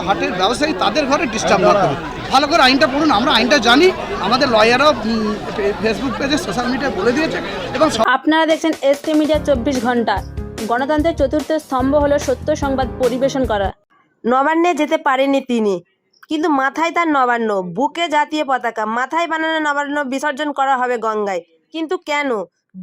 হাটের ব্যবসায়ী তাদের ঘরে ডিস্টার্ব না করে ভালো করে আইনটা পড়ুন। আমরা আইনটা জানি, আমাদের লয়ারও ফেসবুক পেজে সোশ্যাল মিডিয়ায় বলে দিয়েছে। এবং আপনারা দেখছেন এসকে মিডিয়া 24 ঘন্টা। গণতন্ত্রের চতুর্থ স্তম্ভ হলো সত্য সংবাদ পরিবেশন করা। নবান্নে যেতে পারেনি তিনি, কিন্তু মাথায় তার নবান্ন, বুকে জাতীয় পতাকা, মাথায় বানানো নবান্ন বিসর্জন করা হবে গঙ্গায়। কিন্তু কেন?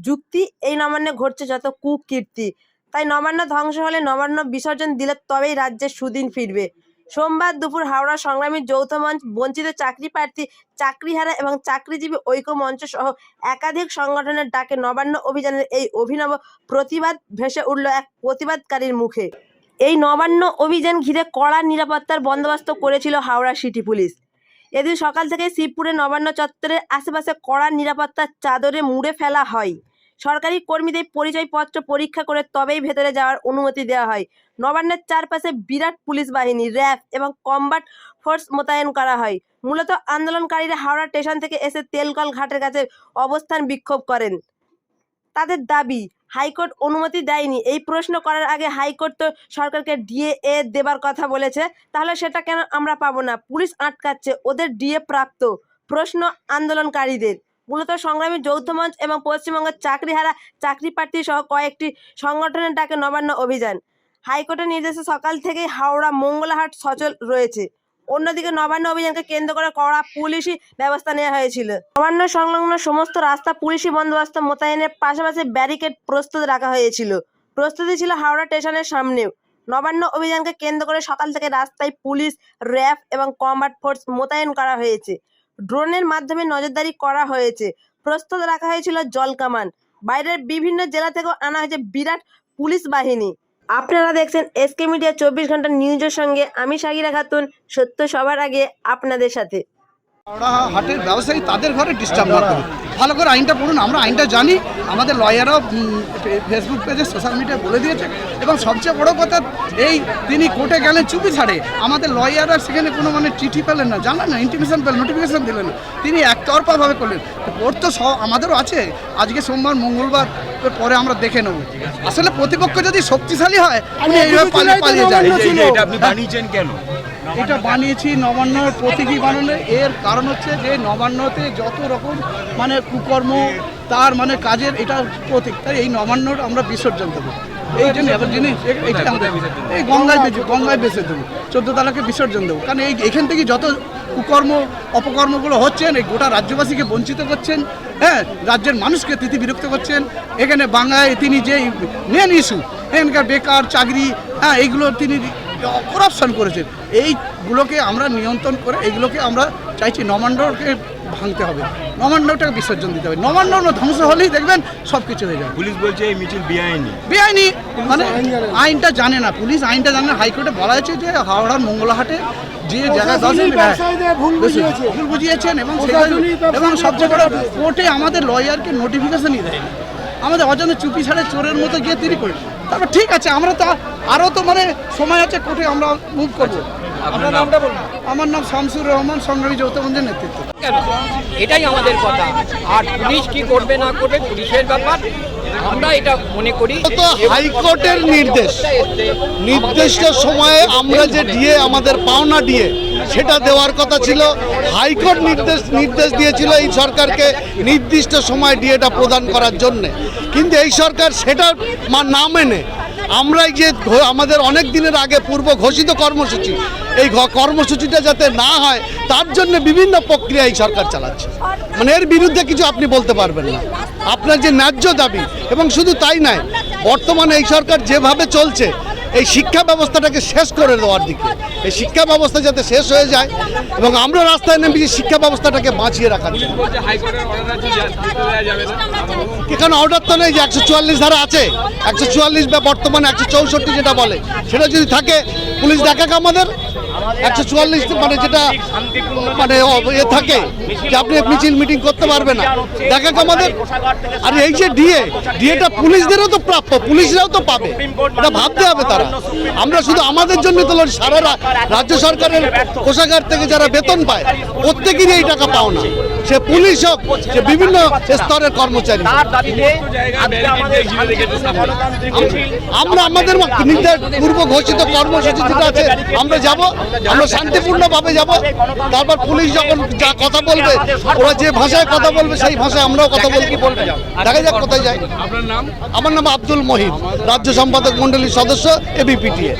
যুক্তি, এই নবান্নে ঘটছে যত কুকীর্তি, তাই নবান্ন ধ্বংস হলে নবান্ন বিসর্জন দিলে তবেই রাজ্যের সুদিন ফিরবে। সোমবার দুপুর হাওড়া সংগ্রামী যৌথ মঞ্চ, বঞ্চিত চাকরি প্রার্থী, চাকরিহারা এবং চাকরিজীবী ঐক্য মঞ্চ সহ একাধিক সংগঠনের ডাকে নবান্ন অভিযানের এই অভিনব প্রতিবাদ ভেসে উঠল এক প্রতিবাদকারীর মুখে। এই নবান্ন অভিযান ঘিরে কড়া নিরাপত্তার বন্দোবস্ত করেছিল হাওড়া সিটি পুলিশ। এদিন সকাল থেকে শিবপুরে নবান্ন চত্বরের আশেপাশে কড়া নিরাপত্তার চাদরে মুড়ে ফেলা হয়। সরকারি কর্মীদের পরিচয়পত্র পরীক্ষা করে তবেই ভেতরে যাওয়ার অনুমতি দেওয়া হয়। নবান্নের চারপাশে বিরাট পুলিশ বাহিনী, র্যাব এবং কমব্যাট ফোর্স মোতায়েন করা হয়। মূলত আন্দোলনকারীরা হাওড়া স্টেশন থেকে এসে তেলকল ঘাটের কাছে অবস্থান বিক্ষোভ করেন। তাদের দাবি, হাইকোর্ট অনুমতি দেয়নি। এই প্রশ্ন করার আগে হাইকোর্ট তো সরকারকে ডিএ দেবার কথা বলেছে, তাহলে সেটা কেন আমরা পাবো না? পুলিশ আটকাচ্ছে, ওদের ডিএ প্রাপ্ত। প্রশ্ন আন্দোলনকারীদের। মূলত সংগ্রামী যৌথ মঞ্চ এবং পশ্চিমবঙ্গের চাকরিহারা, চাকরি প্রার্থী সহ কয়েকটি সংগঠনের ডাকে নবান্ন অভিযান। হাইকোর্টের নির্দেশে সকাল থেকেই হাওড়া মঙ্গলাহাট সচল রয়েছে। অন্যদিকে নবান্ন অভিযানকে কেন্দ্র করে কড়া পুলিশি ব্যবস্থা নেওয়া হয়েছিল। নবান্ন সংলগ্ন সমস্ত রাস্তা পুলিশি বন্দোবস্ত মোতায়েনের পাশাপাশি ব্যারিকেড প্রস্তুত রাখা হয়েছিল। প্রস্তুতি ছিল হাওড়া স্টেশনের সামনেও। নবান্ন অভিযানকে কেন্দ্র করে সকাল থেকে রাস্তায় পুলিশ, র্যাব এবং কমব্যাট ফোর্স মোতায়েন করা হয়েছে। ড্রোনের মাধ্যমে নজরদারি করা হয়েছে। প্রস্তুত রাখা হয়েছিল জলকামান। বাইরের বিভিন্ন জেলা থেকেও আনা হয়েছে বিরাট পুলিশ বাহিনী। আপনারা দেখছেন এসকে মিডিয়া 24 ঘন্টা নিউজের সঙ্গে আমি সাগিরা খাতুন, সত্য সবার আগে আপনাদের সাথে। হাটের ব্যবসায়ী তাদের ঘরে ডিস্টার্ব না করে ভালো করে আইনটা পড়ুন। আমরা আইনটা জানি, আমাদের লয়ারও ফেসবুক পেজে সোশ্যাল মিডিয়ায় বলে দিয়েছে। এবং সবচেয়ে বড় কথা, এই তিনি কোর্টে গেলেন চুপি ছাড়ে। আমাদের লয়াররা সেখানে কোনো চিঠি পেলেন না, জানলেন না, ইন্টিমেশন পেলেন, নোটিফিকেশন দিলেন না। তিনি একতরফাভাবে করলেন। কোর্ট তো আমাদেরও আছে, আজকে সোমবার মঙ্গলবার পরে আমরা দেখে নেব। আসলে প্রতিপক্ষ যদি শক্তিশালী হয় উনি এইভাবে পালিয়ে যায়। আপনি বানিয়েছেন কেন? এটা বানিয়েছি নবান্নর প্রতীকী বানানোর। এর কারণ হচ্ছে যে নবান্নতে যত রকম কুকর্ম, তার কাজের এটা প্রতীক। তাই এই নবান্নর আমরা বিসর্জন দেবো। এই জন্য জিনিস এই গঙ্গায় বেঁচে দেবো, 14 তালাকে বিসর্জন দেবো। কারণ এইখান থেকে যত কুকর্ম অপকর্মগুলো হচ্ছেন, এই গোটা রাজ্যবাসীকে বঞ্চিত করছেন, হ্যাঁ, রাজ্যের মানুষকে তিথি বিরক্ত করছেন। এখানে বাংলায় তিনি যে মেন ইস্যু, এখানকার বেকার, চাকরি, হ্যাঁ, এইগুলো তিনি করাপশন করেছেন। এইগুলোকে আমরা নিয়ন্ত্রণ করে এইগুলোকে আমরা চাইছি নবান্নকে ভাঙতে হবে, নবান্নটাকে বিসর্জন দিতে হবে। নবান্ন ধ্বংস হলেই দেখবেন সব কিছু হয়ে যাবে। পুলিশ বলছে এই মিছিল বেআইনি। আইনটা জানে না পুলিশ, আইনটা জানে না। হাইকোর্টে বলা হয়েছে যে হাওড়ার মঙ্গলাহাটে যে জায়গায় ভুল বুঝিয়েছেন এবং সবচেয়ে বড় কোর্টে আমাদের লয়ারকে নোটিফিকেশনই দেয়নি। আমাদের অজানা চুপি ছাড়ে চোরের মতো গিয়ে তিনি করি। তারপর ঠিক আছে, আমরা তো আরও তো সময় আছে, কোর্টে আমরা মুভ করবো। আপনার নামটা বলুন। আমার নাম শামসুর রহমান, সংগ্রামী যৌথ মঞ্চের নেতৃত্ব। এটাই আমাদের কথা। আর পুলিশ কি করবে না করবে পুলিশের ব্যাপার, আমরা এটা মনে করি। হাইকোর্টের নির্দিষ্ট সময়ে আমরা যে ডিএ, আমাদের পাওনা ডিএ, সেটা দেওয়ার কথা ছিল। হাইকোর্ট নির্দেশ দিয়েছিল এই সরকারকে নির্দিষ্ট সময় ডিএটা প্রদান করার জন্যে, কিন্তু এই সরকার সেটা না মেনে আমরা যে আমাদের অনেক দিনের আগে পূর্ব ঘোষিত কর্মসূচি, এই কর্মসূচিটা যাতে না হয় তার জন্য বিভিন্ন প্রক্রিয়া এই সরকার চালাচ্ছে। এর বিরুদ্ধে কিছু আপনি বলতে পারবেন না। আপনার যে ন্যায্য দাবি, এবং শুধু তাই নয়, বর্তমানে এই সরকার যেভাবে চলছে এই শিক্ষা ব্যবস্থাটাকে শেষ করে দেওয়ার দিকে, এই শিক্ষা ব্যবস্থা যাতে শেষ হয়ে যায় এবং আমরা রাস্তায় নেমেছি শিক্ষা ব্যবস্থাটাকে বাঁচিয়ে রাখার জন্য। এখানে অর্ডার তো নেই যে 144 ধারা আছে, 144 বা বর্তমানে 164 যেটা বলে, সেটা যদি থাকে পুলিশ দেখাক আমাদের, 144 মানে যেটা মানে এ থাকে যে আপনি মিছিল মিটিং করতে পারবে না, দেখাক আমাদের। আর এই যে ডিএটা পুলিশদেরও তো প্রাপ্য, পুলিশরাও তো পাবে, এটা ভাবতে হবে তারা। আমরা শুধু আমাদের জন্য তো লড়ি, সারা রাজ্য সরকারের কোষাগার থেকে যারা বেতন পায় প্রত্যেকেরই এই টাকা পাও না, সে পুলিশ হোক, সে বিভিন্ন স্তরের কর্মচারী। আমরা আমাদের পূর্ব ঘোষিত কর্মসূচি যেটা আছে আমরা যাব, আমরা শান্তিপূর্ণভাবে যাব। তারপর পুলিশ যখন যা কথা বলবে, ওরা যে ভাষায় কথা বলবে সেই ভাষায় আমরাও কথা বলবো। দেখা যাক কোথায় যায়। আমার নাম আব্দুল মহিদ, রাজ্য সম্পাদক মণ্ডলীর সদস্য, এবিপিটিএ।